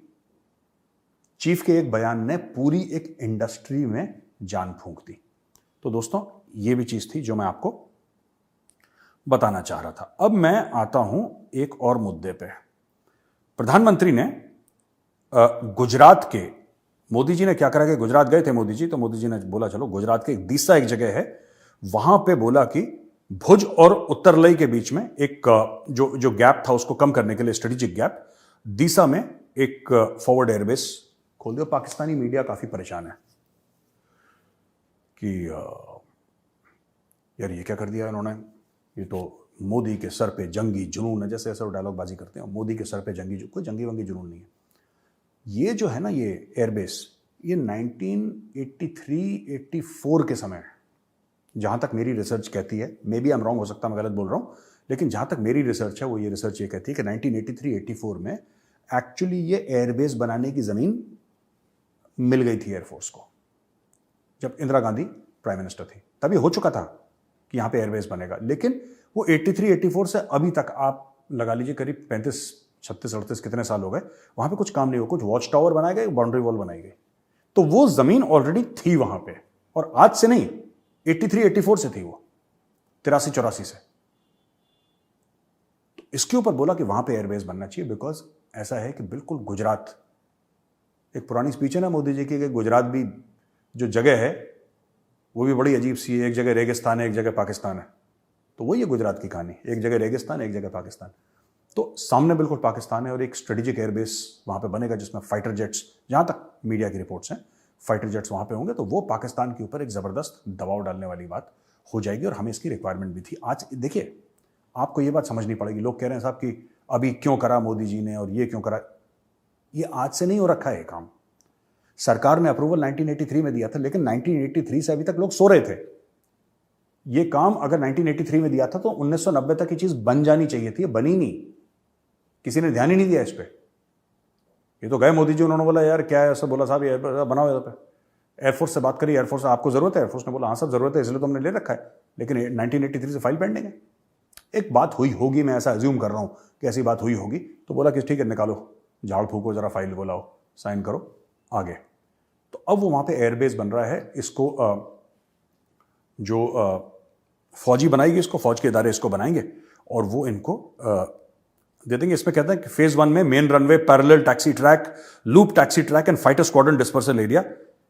S4: चीफ के एक बयान ने पूरी एक इंडस्ट्री में जान फूंक दी। तो दोस्तों ये भी चीज थी जो मैं आपको बताना चाह रहा था। अब मैं आता हूं एक और मुद्दे पे। प्रधानमंत्री ने गुजरात के, मोदी जी ने क्या करा कि गुजरात गए थे मोदी जी, तो मोदी जी ने बोला चलो गुजरात के दीसा एक जगह है, वहां पे बोला कि भुज और उत्तरलई के बीच में एक जो गैप था उसको कम करने के लिए, स्ट्रेटेजिक गैप, दीसा में एक फॉरवर्ड एयरबेस खोल दिया। पाकिस्तानी मीडिया काफी परेशान है कि यार ये क्या कर दिया इन्होंने, ये तो मोदी के सर पे जंगी जुनून है, जैसे ऐसा डायलॉग बाजी करते हैं, मोदी के सर पे कोई जंगी वंगी जुनून नहीं है। ये जो है ना ये एयरबेस, ये 1983-84 के समय, जहाँ तक मेरी रिसर्च कहती है, maybe I am wrong, हो सकता है मैं गलत बोल रहा हूँ, लेकिन जहाँ तक मेरी रिसर्च है वो ये रिसर्च ये कहती है कि 1983-84 में एक्चुअली ये एयरबेस बनाने की ज़मीन मिल गई थी एयरफोर्स को, जब इंदिरा गांधी प्राइम मिनिस्टर थी, तभी हो चुका था कि यहाँ पे एयरबेस बनेगा। लेकिन वो 83-84 से अभी तक आप लगा लीजिए करीब 35-36-38 कितने साल हो गए, वहाँ पे कुछ काम नहीं हुआ, कुछ वॉच टावर बनाए गए, बाउंड्री वॉल बनाई गई, तो वो ज़मीन ऑलरेडी थी वहाँ पे, और आज से नहीं, 83-84 से थी वो, 83-84 से। तो इसके ऊपर बोला कि वहाँ पे एयरबेस बनना चाहिए, बिकॉज ऐसा है कि बिल्कुल गुजरात, एक पुरानी स्पीच है ना मोदी जी की कि गुजरात भी जो जगह है वो भी बड़ी अजीब सी है, एक जगह रेगिस्तान है, एक जगह पाकिस्तान है, तो वही है गुजरात की कहानी, एक जगह रेगिस्तान, एक जगह पाकिस्तान। तो सामने बिल्कुल पाकिस्तान है और एक स्ट्रेटेजिक एयरबेस वहाँ पे बनेगा जिसमें फाइटर जेट्स, जहाँ तक मीडिया की रिपोर्ट्स हैं, फाइटर जेट्स वहाँ पे होंगे, तो वो पाकिस्तान के ऊपर एक ज़बरदस्त दबाव डालने वाली बात हो जाएगी, और हमें इसकी रिक्वायरमेंट भी थी। आज देखिए, आपको ये बात समझनी पड़ेगी, लोग कह रहे हैं साहब कि अभी क्यों करा मोदी जी ने और ये क्यों करा, ये आज से नहीं हो रखा है काम। सरकार ने अप्रूवल 1983 में दिया था, लेकिन 1983 से अभी तक लोग सो रहे थे। ये काम अगर 1983 में दिया था तो 1990 तक ये चीज बन जानी चाहिए थी, बनी नहीं, किसी ने ध्यान ही नहीं दिया इस पे। ये तो गए मोदी जी, उन्होंने बोला यार क्या है, ऐसा बोला साहब ये बनाओ यहाँ पे, एयरफोर्स से बात करी, एयरफोर्स आपको जरूरत है, एयरफोर्स ने बोला हाँ सब जरूरत है, इसलिए तो हमने ले रखा है, लेकिन 1983 से फाइल पेंडिंग है। एक बात हुई होगी, मैं ऐसा अज्यूम कर रहा हूँ कि ऐसी बात हुई होगी, तो बोला कि ठीक है निकालो, झाड़ फूको जरा, फाइल को लाओ, साइन करो, आगे। तो अब वो वहाँ पे एयरबेस बन रहा है, इसको जो फौजी बनाएगी, इसको फौज के इदारे इसको बनाएंगे और वो इनको दे देंगे। इसमें कहता है कि फेज 1 में main runway, parallel taxi track, loop taxi track and fighter squadron dispersal area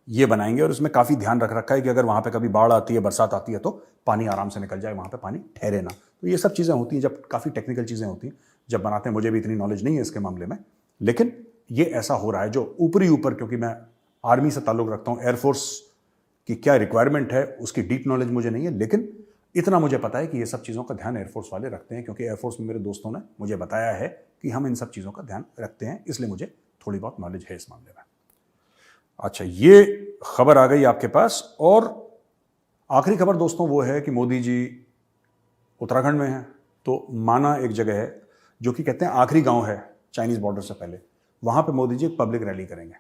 S4: ये बनाएंगे, और इसमें काफ़ी ध्यान रख रखा है कि अगर वहाँ पे कभी बाढ़ आती है, बरसात आती है, तो पानी आराम से निकल जाए, वहाँ पे पानी ठहरे ना। तो ये सब चीज़ें होती हैं, जब काफ़ी टेक्निकल चीज़ें होती हैं जब बनाते हैं, मुझे भी इतनी नॉलेज नहीं है इसके मामले में, लेकिन ये ऐसा हो रहा है जो ऊपर, क्योंकि मैं आर्मी से ताल्लुक़ रखता हूँ, एयरफोर्स की क्या रिक्वायरमेंट है उसकी डीप नॉलेज मुझे नहीं है, लेकिन इतना मुझे पता है कि ये सब चीज़ों का ध्यान एयरफोर्स वाले रखते हैं, क्योंकि एयरफोर्स में मेरे दोस्तों ने मुझे बताया है कि हम इन सब चीज़ों का ध्यान रखते हैं, इसलिए मुझे थोड़ी बहुत नॉलेज है इस मामले में। अच्छा, ये खबर आ गई आपके पास, और आखिरी खबर दोस्तों वो है कि मोदी जी उत्तराखंड में हैं, तो माना एक जगह है जो कि कहते हैं आखिरी गांव है चाइनीज़ बॉर्डर से पहले, वहाँ पे मोदी जी एक पब्लिक रैली करेंगे,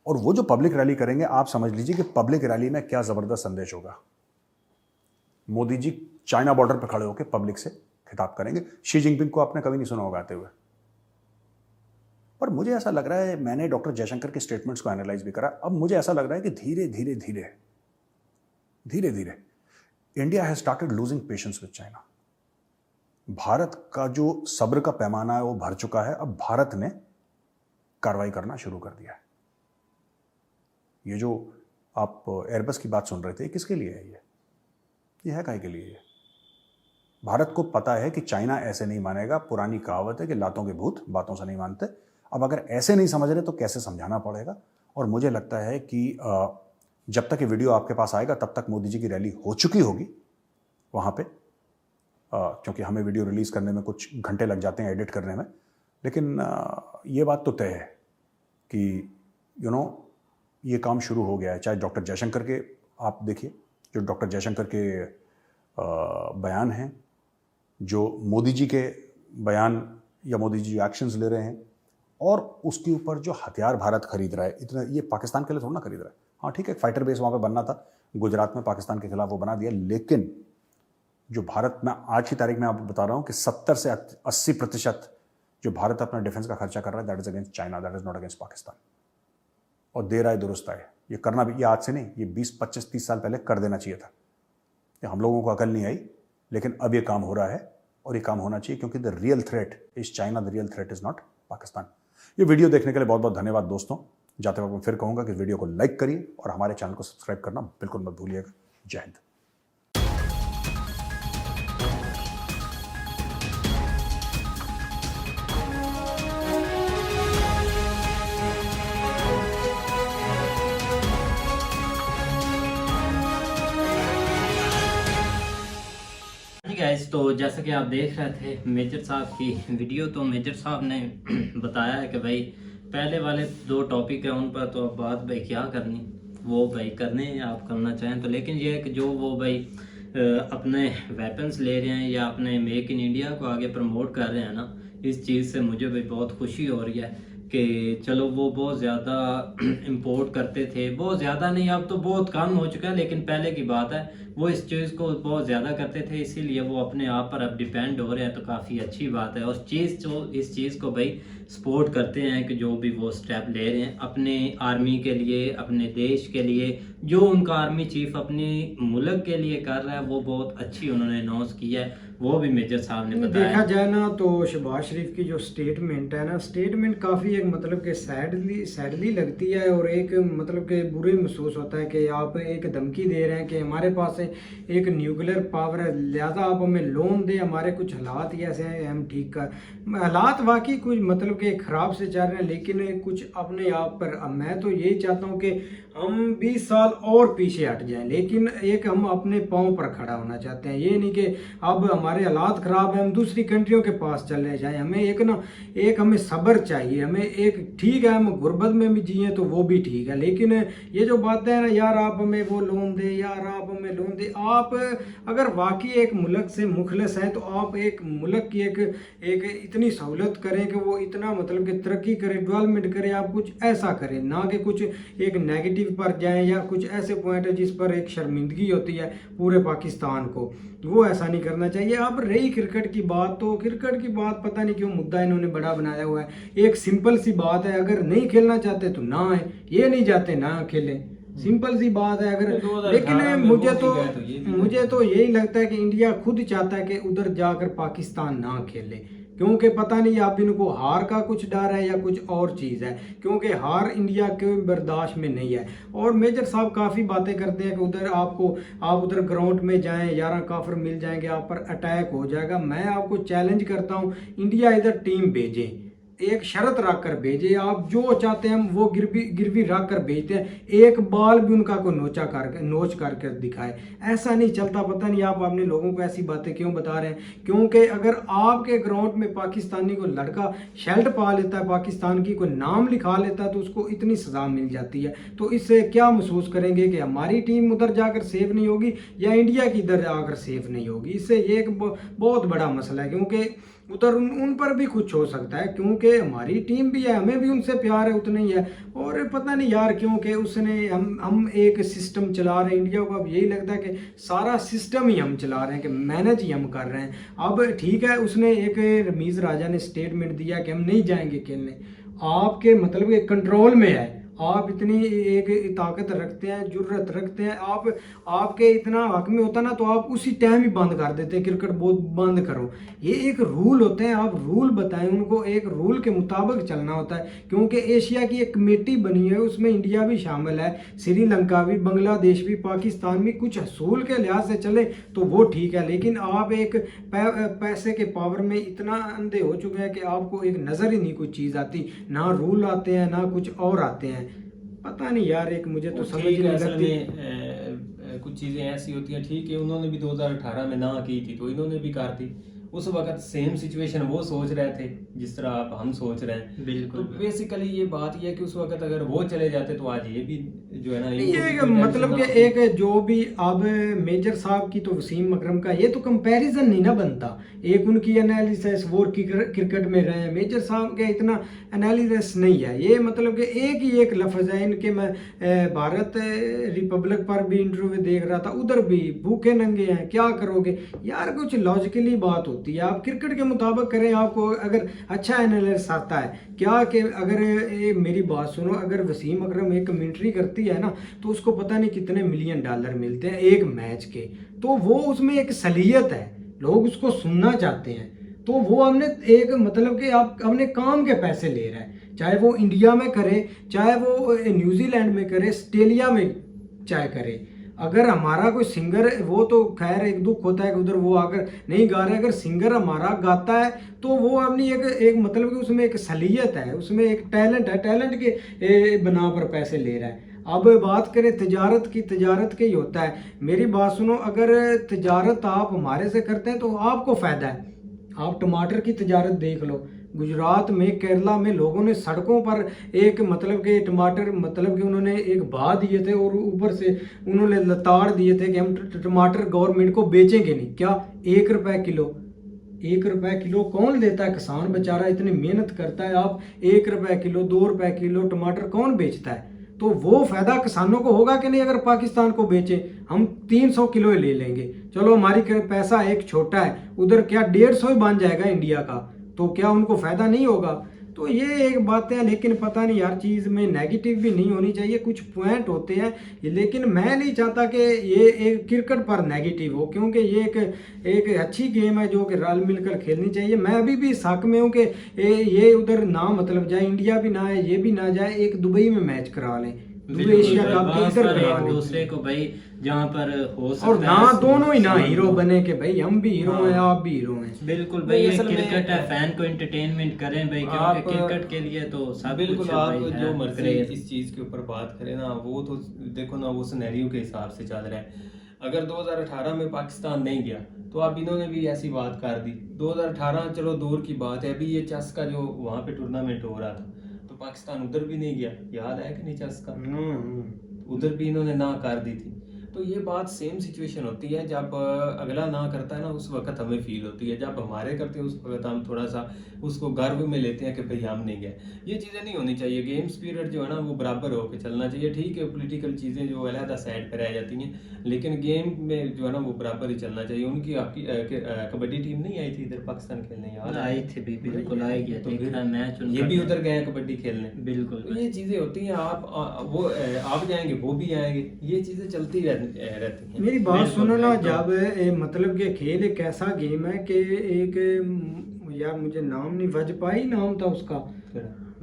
S4: और वो जो पब्लिक रैली करेंगे आप समझ लीजिए कि पब्लिक रैली में क्या ज़बरदस्त संदेश होगा। मोदी जी चाइना बॉर्डर पर खड़े होकर पब्लिक से खिताब करेंगे। शी जिनपिंग को आपने कभी नहीं सुना होगा आते हुए, पर मुझे ऐसा लग रहा है, मैंने डॉक्टर जयशंकर के स्टेटमेंट्स को एनालाइज भी करा, अब मुझे ऐसा लग रहा है कि धीरे धीरे India has started losing patience with China. Bharat का जो सब्र का पैमाना है वो भर चुका है, अब भारत ने कार्रवाई करना शुरू कर दिया है। ये जो आप एयरबस की बात सुन रहे थे, किसके लिए है ये है काहे के लिए है? भारत को पता है कि चाइना ऐसे नहीं मानेगा, पुरानी कहावत है कि लातों के भूत बातों से नहीं मानते। अब अगर ऐसे नहीं समझ रहे तो कैसे समझाना पड़ेगा, और मुझे लगता है कि जब तक ये वीडियो आपके पास आएगा तब तक मोदी जी की रैली हो चुकी होगी वहाँ पे, क्योंकि हमें वीडियो रिलीज़ करने में कुछ घंटे लग जाते हैं, एडिट करने में, लेकिन ये बात तो तय है कि ये काम शुरू हो गया है। चाहे डॉक्टर जयशंकर के आप देखिए, जो डॉक्टर जयशंकर के बयान हैं, जो मोदी जी के बयान या मोदी जी जो एक्शंस ले रहे हैं, और उसके ऊपर जो हथियार भारत खरीद रहा है, इतना ये पाकिस्तान के लिए थोड़ा ना खरीद रहा है। हाँ ठीक है, फाइटर बेस वहाँ पे बनना था गुजरात में, पाकिस्तान के खिलाफ वो बना दिया, लेकिन जो भारत में आज की तारीख में आपको बता रहा हूँ कि 70 से 80% जो भारत अपना डिफेंस का खर्चा कर रहा है, that is against China, that is not against Pakistan. और देर आए दुरुस्त आए, ये करना भी, ये आज से नहीं, ये 20, 25, 30 साल पहले कर देना चाहिए था। ये हम लोगों को अकल नहीं आई, लेकिन अब ये काम हो रहा है, और ये काम होना चाहिए, क्योंकि the real threat is China, the real threat is not Pakistan. ये वीडियो देखने के लिए बहुत बहुत धन्यवाद दोस्तों। जाते वक्त मैं फिर कहूँगा कि वीडियो को लाइक करिए और हमारे चैनल को सब्सक्राइब करना बिल्कुल मत भूलिएगा। जय हिंद।
S1: गाइस, तो जैसा कि आप देख रहे थे मेजर साहब की वीडियो, तो मेजर साहब ने बताया है कि भाई पहले वाले 2 टॉपिक है उन पर तो अब बात भाई क्या करनी, वो भाई करने आप करना चाहें तो, लेकिन ये है कि जो वो भाई अपने वेपन्स ले रहे हैं या अपने मेक इन इंडिया को आगे प्रमोट कर रहे हैं ना, इस चीज़ से मुझे भी बहुत खुशी हो रही है कि चलो वो बहुत ज़्यादा इंपोर्ट करते थे, बहुत ज़्यादा नहीं, अब तो बहुत कम हो चुका है, लेकिन पहले की बात है वो इस चीज़ को बहुत ज़्यादा करते थे, इसीलिए वो अपने आप पर अब डिपेंड हो रहे हैं, तो काफ़ी अच्छी बात है। और इस चीज़ को भाई सपोर्ट करते हैं कि जो भी वो स्टेप ले रहे हैं अपने आर्मी के लिए, अपने देश के लिए, जो उनका आर्मी चीफ अपनी मुल्क के लिए कर रहा है वो बहुत अच्छी उन्होंने अनाउंस किया है, वो भी मेजर साहब ने बताया।
S2: देखा जाए ना तो शहबाज शरीफ की जो स्टेटमेंट है ना, स्टेटमेंट काफ़ी एक मतलब के सैडली लगती है और एक मतलब के बुरे महसूस होता है कि आप एक धमकी दे रहे हैं कि हमारे पास एक न्यूक्लियर पावर है, लिहाजा आप हमें लोन दें, हमारे कुछ हालात ही ऐसे हैं हम ठीक कर। हालात वाकई कुछ मतलब के ख़राब से चल रहे हैं, लेकिन कुछ अपने आप पर मैं तो यही चाहता हूँ कि हम 20 साल और पीछे हट जाएं, लेकिन एक हम अपने पाँव पर खड़ा होना चाहते हैं। ये नहीं कि अब हमारे हालात ख़राब हैं हम दूसरी कंट्रियों के पास चले जाएं। हमें एक हमें सब्र चाहिए, हमें एक ठीक है हम गुर्बत में भी जिए तो वो भी ठीक है, लेकिन ये जो बातें हैं ना, यार आप हमें वो लोन दे, यार आप हमें लोन दे, आप अगर वाकई एक मुल्क से मुखलस हैं तो आप एक मुल्क की एक इतनी सहूलत करें कि वो इतना मतलब कि तरक्की करे, डेवलपमेंट करे, आप कुछ ऐसा करें ना कि कुछ एक नेगेटिव पर जाएं या कुछ ऐसे पॉइंट है जिस पर एक शर्मिंदगी होती है पूरे पाकिस्तान को, वो ऐसा नहीं करना चाहिए। अब रही क्रिकेट की बात, तो क्रिकेट की बात पता नहीं क्यों मुद्दा इन्होंने बड़ा बनाया हुआ है। एक सिंपल सी बात है, अगर नहीं खेलना चाहते तो ना है, ये नहीं चाहते ना खेलें, सिंपल सी बात है। अगर लेकिन मुझे तो यही लगता है कि इंडिया खुद चाहता है कि उधर जाकर पाकिस्तान ना खेले, क्योंकि पता नहीं आप इनको हार का कुछ डर है या कुछ और चीज़ है, क्योंकि हार इंडिया के बर्दाश्त में नहीं है। और मेजर साहब काफ़ी बातें करते हैं कि उधर आप उधर ग्राउंड में जाएं, 11 काफिर मिल जाएंगे, आप पर अटैक हो जाएगा। मैं आपको चैलेंज करता हूं, इंडिया इधर टीम भेजें, एक शर्त रख कर भेजे, आप जो चाहते हैं हम वो गिरवी रख कर भेजते हैं, एक बाल भी उनका को नोच करके दिखाए। ऐसा नहीं चलता, पता नहीं आप अपने लोगों को ऐसी बातें क्यों बता रहे हैं, क्योंकि अगर आपके ग्राउंड में पाकिस्तानी को लड़का शर्ट पा लेता है, पाकिस्तान की कोई नाम लिखा लेता है, तो उसको इतनी सजा मिल जाती है। तो इससे क्या महसूस करेंगे कि हमारी टीम उधर जाकर सेफ नहीं होगी या इंडिया की इधर आकर सेफ नहीं होगी। इससे ये एक बहुत बड़ा मसला है, क्योंकि उधर उन पर भी कुछ हो सकता है, क्योंकि हमारी टीम भी है, हमें भी उनसे प्यार है उतना ही है। और पता नहीं यार क्योंकि उसने हम एक सिस्टम चला रहे हैं, इंडिया को अब यही लगता है कि सारा सिस्टम ही हम चला रहे हैं, कि मैनेज ही हम कर रहे हैं। अब ठीक है, उसने एक रमीज़ राजा ने स्टेटमेंट दिया कि हम नहीं जाएंगे खेलने, आपके मतलब के कंट्रोल में है, आप इतनी एक ताकत रखते हैं, जुर्रत रखते हैं, आपके इतना हक में होता ना तो आप उसी टाइम ही बंद कर देते हैं, क्रिकेट बहुत बंद करो। ये एक रूल होते हैं, आप रूल बताएं उनको, एक रूल के मुताबिक चलना होता है, क्योंकि एशिया की एक कमेटी बनी है, उसमें इंडिया भी शामिल है, श्रीलंका भी, बांग्लादेश भी, पाकिस्तान भी। कुछ असूल के लिहाज से चले तो वो ठीक है, लेकिन आप एक पैसे के पावर में इतना अंधे हो चुके हैं कि आपको एक नज़र ही नहीं कुछ चीज़ आती, ना रूल आते हैं ना कुछ और आते हैं। पता नहीं यार, एक मुझे तो समझ नहीं लगती।
S3: कुछ चीज़ें ऐसी होती हैं, ठीक है उन्होंने भी 2018 में ना की थी तो इन्होंने भी कर दी, उस वक्त सेम सिचुएशन वो सोच रहे थे जिस तरह आप हम सोच रहे हैं।
S1: बिल्कुल।
S3: तो बेसिकली ये बात ये है कि उस वक्त अगर वो चले जाते तो आज ये भी जो है ना,
S2: ये मतलब कि एक जो भी अब मेजर साहब की तो वसीम अकरम का ये तो कंपैरिजन नहीं ना बनता। एक उनकी एनालिसिस वो क्रिकेट में रहे हैं, मेजर साहब के इतना एनालिसिस नहीं है। ये मतलब कि एक ही एक लफ्ज़ है इनके। मैं भारत रिपब्लिक पर भी इंटरव्यू देख रहा था, उधर भी भूखे नंगे हैं, क्या करोगे यार, कुछ लॉजिकली बात होती है। आप क्रिकेट के मुताबिक करें, आपको अगर अच्छा एनालिसिस आता है क्या कि अगर मेरी बात सुनो, अगर वसीम अकरम एक कमेंट्री करती है ना तो उसको पता नहीं कितने $1 मिलियन मिलते हैं एक मैच के, तो वो उसमें एक सलीयत है, लोग उसको सुनना चाहते हैं। तो वो हमने एक मतलब कि आप अपने काम के पैसे ले रहा है, चाहे वो इंडिया में करे, चाहे वो न्यूजीलैंड में करे, ऑस्ट्रेलिया में चाहे करे। अगर हमारा कोई सिंगर, वो तो खैर एक दुख होता है कि उधर वो आकर नहीं गा रहे, अगर सिंगर हमारा गाता है तो वो अपनी एक मतलब कि उसमें एक सलीयत है, उसमें एक टैलेंट है, टैलेंट के बना पर पैसे ले रहा है। अब बात करें तजारत की, तजारत का ही होता है। मेरी बात सुनो, अगर तजारत आप हमारे से करते हैं तो आपको फ़ायदा है। आप टमाटर की तजारत देख लो, गुजरात में, केरला में लोगों ने सड़कों पर एक मतलब के टमाटर मतलब कि उन्होंने एक भाव दिए थे और ऊपर से उन्होंने लताड़ दिए थे कि हम टमाटर गवर्नमेंट को बेचेंगे नहीं। क्या 1 रुपए किलो? 1 रुपए किलो कौन देता है? किसान बेचारा इतनी मेहनत करता है, आप 1 रुपए किलो 2 रुपए किलो टमाटर कौन बेचता है? तो वो फायदा किसानों को होगा कि नहीं अगर पाकिस्तान को बेचे? हम 300 किलो ही ले लेंगे, चलो हमारी पैसा एक छोटा है, उधर क्या 150 ही बन जाएगा इंडिया का, तो क्या उनको फायदा नहीं होगा? तो ये एक बातें हैं, लेकिन पता नहीं हर चीज़ में नेगेटिव भी नहीं होनी चाहिए, कुछ पॉइंट होते हैं, लेकिन मैं नहीं चाहता कि ये एक क्रिकेट पर नेगेटिव हो, क्योंकि ये एक अच्छी गेम है जो कि रल मिलकर खेलनी चाहिए। मैं अभी भी शक में हूँ कि ये उधर ना मतलब जाए, इंडिया भी ना है, ये भी ना जाए, एक दुबई में मैच करा लें, दुबई एशिया कप के इधर करवा
S1: एक
S2: लें,
S1: दूसरे को भाई जहाँ पर हो सकता
S2: और ना
S1: है
S2: दोनों ही ना हीरो बने कि भाई हम भी हीरो हैं आप भी हीरो हैं।
S1: बिल्कुल भाई,
S3: नहीं,
S1: ये
S3: असल में-
S1: क्रिकेट है, फैन को एंटरटेनमेंट करें भाई, क्योंकि
S3: आप-
S1: क्रिकेट के लिए तो सब
S3: बिल्कुल
S1: कुछ
S3: आप
S1: भाई है,
S3: जो मर्जी
S1: क्रेज।
S3: इस चीज़ के ऊपर बात करें ना, वो तो देखो ना, वो सिनेरियो के हिसाब से चल रहा है। अगर 2018 में पाकिस्तान नहीं गया तो अब इन्होंने भी ऐसी बात कर दी। 2018 चलो दूर की बात है, अभी ये चेस का जो वहाँ पे टूर्नामेंट हो रहा था तो पाकिस्तान उधर भी नहीं गया, याद है कि नहीं चेस का? उधर भी इन्होंने ना कर दी थी। तो ये बात सेम सिचुएशन होती है, जब अगला ना करता है ना उस वक्त हमें फील होती है, जब हमारे करते हैं उस वक्त हम थोड़ा सा उसको गर्व में लेते हैं कि भाई हम नहीं गए। ये चीज़ें नहीं होनी चाहिए, गेम स्पिरिट जो है ना वो बराबर होकर चलना चाहिए। ठीक है, पॉलिटिकल चीज़ें जो अलहदा साइड पर रह जाती हैं, लेकिन गेम में जो है ना वो बराबर ही चलना चाहिए। उनकी आपकी कबड्डी टीम नहीं आई थी इधर पाकिस्तान खेलने, याद
S1: आई थी भी, बिल्कुल आएगी,
S3: तो
S1: देख रहा मैच
S3: ये भी उधर गए हैं कबड्डी खेलने।
S1: बिल्कुल
S3: तो ये चीजें होती हैं, आप जाएंगे वो भी आएंगे, ये चीजें चलती रहती हैं।
S2: मेरी बात
S1: बिल्कुल,
S2: सुनो ना,
S1: बिल्कुल।
S2: जब मतलब कि खेल एक ऐसा गेम है कि एक यार मुझे नाम नहीं, वाजपेयी नाम था उसका,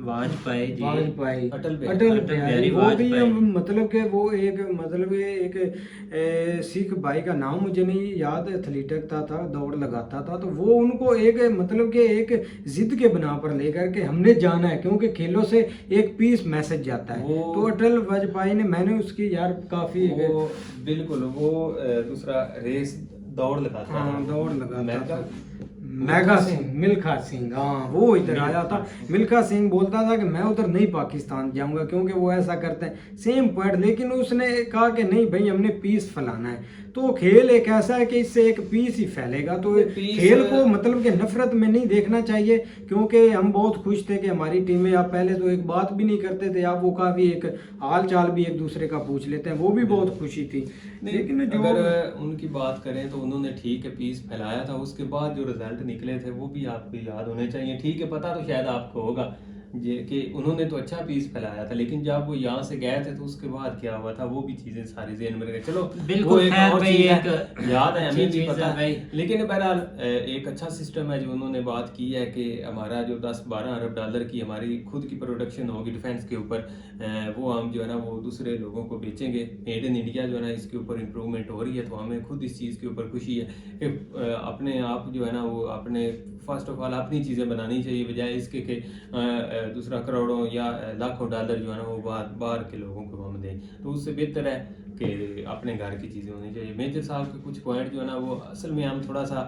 S1: वाजपेयी जी,
S2: वाजपेयी,
S3: अटल
S2: अटल
S1: बिहारी
S2: बिहारी, वो भी
S1: वाजपेयी।
S2: मतलब कि वो एक मतलब एक सिख भाई का नाम मुझे नहीं याद, एथलीट था, दौड़ लगाता था, तो वो उनको एक मतलब कि एक जिद के बना पर लेकर के हमने जाना है, क्योंकि खेलों से एक पीस मैसेज जाता है।
S3: वो-
S2: तो अटल वाजपेयी ने, मैंने उसकी यार काफी
S3: वो बिल्कुल वो दूसरा रेस दौड़ लगाता
S2: हाँ
S3: है,
S2: दौड़ लगाता
S3: मेगा
S2: था, मेगा सिंह, मिल्खा सिंह, हाँ वो इधर आया था। मिल्खा सिंह बोलता था कि मैं उधर नहीं पाकिस्तान जाऊंगा क्योंकि वो ऐसा करते हैं, सेम पॉइंट, लेकिन उसने कहा कि नहीं भाई हमने पीस फैलाना है। तो खेल एक ऐसा है कि इससे एक पीस ही फैलेगा, तो
S3: पीस-
S2: खेल को मतलब कि नफरत में नहीं देखना चाहिए, क्योंकि हम बहुत खुश थे कि हमारी टीमें, आप पहले तो एक बात भी नहीं करते थे, आप वो काफी एक हाल चाल भी एक दूसरे का पूछ लेते हैं, वो भी बहुत खुशी थी। लेकिन जो
S3: अगर उनकी बात करें तो उन्होंने ठीक है पीस फैलाया था, उसके बाद जो रिजल्ट निकले थे वो भी आपको याद होने चाहिए। ठीक है, पता तो शायद आपको होगा कि उन्होंने तो अच्छा पीस फैलाया था, लेकिन जब वो यहाँ से गए थे तो उसके बाद क्या हुआ था वो भी चीजें सारी ज़हन में रहे। चलो
S1: बिल्कुल,
S3: वो एक
S1: खैर
S3: और
S1: भाई,
S3: चीज़ है,
S1: एक
S3: याद है,
S1: अच्छी
S3: हमें भी
S1: चीज़
S3: पता
S1: है
S3: है
S1: भाई।
S3: लेकिन बहरहाल एक अच्छा सिस्टम है जो उन्होंने बात की है कि हमारा जो 10-12 अरब डॉलर की हमारी खुद की प्रोडक्शन होगी डिफेंस के ऊपर, वो हम जो है ना वो दूसरे लोगों को बेचेंगे। मेड इन इंडिया जो है ना इसके ऊपर इम्प्रूवमेंट हो रही है, तो हमें खुद इस चीज़ के ऊपर खुशी है कि अपने आप जो है ना वो अपने फर्स्ट ऑफ ऑल अपनी चीज़ें बनानी चाहिए, बजाय इसके कि दूसरा करोड़ों या लाखों डॉलर जो है ना वो बाहर के लोगों को हम दें। तो उससे बेहतर है कि अपने घर की चीज़ें होनी चाहिए। मेजर साहब के कुछ पॉइंट जो है ना वो असल में हम थोड़ा सा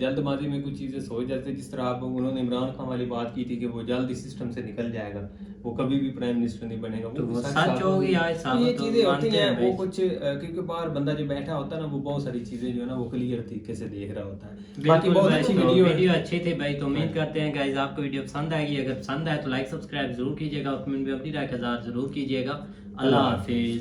S3: जल्दबाजी में कुछ चीज़ें सोच जाते हैं, जिस तरह आप उन्होंने इमरान खान वाली बात की थी कि वो जल्द इस सिस्टम से निकल जाएगा, वो कभी भी प्राइम मिनिस्टर नहीं बनेगा।
S1: तो वो
S3: सच
S1: सच
S3: साबित
S1: होगी,
S3: हुई।
S1: आज
S3: तो
S1: साबित
S3: ये
S1: तो
S3: चीज़ें होती
S1: मानते
S3: हैं,
S1: हैं
S3: वो
S1: भाई।
S3: कुछ क्योंकि बाहर बंदा जो बैठा होता है ना वो बहुत सारी चीज़ें जो है ना वो क्लियर तरीके से देख रहा होता है। बाकी
S1: बिल्कुल
S3: बहुत
S1: भाई,
S3: अच्छी
S1: तो
S3: वीडियो है।
S1: वीडियो अच्छी थी भाई, तो उम्मीद करते हैं गाइस आपको वीडियो पसंद आएगी। अगर पसंद आए तो लाइक सब्सक्राइब जरूर कीजिएगा, कमेंट में अपनी राय का इज़हार जरूर कीजिएगा। अल्लाह हाफिज।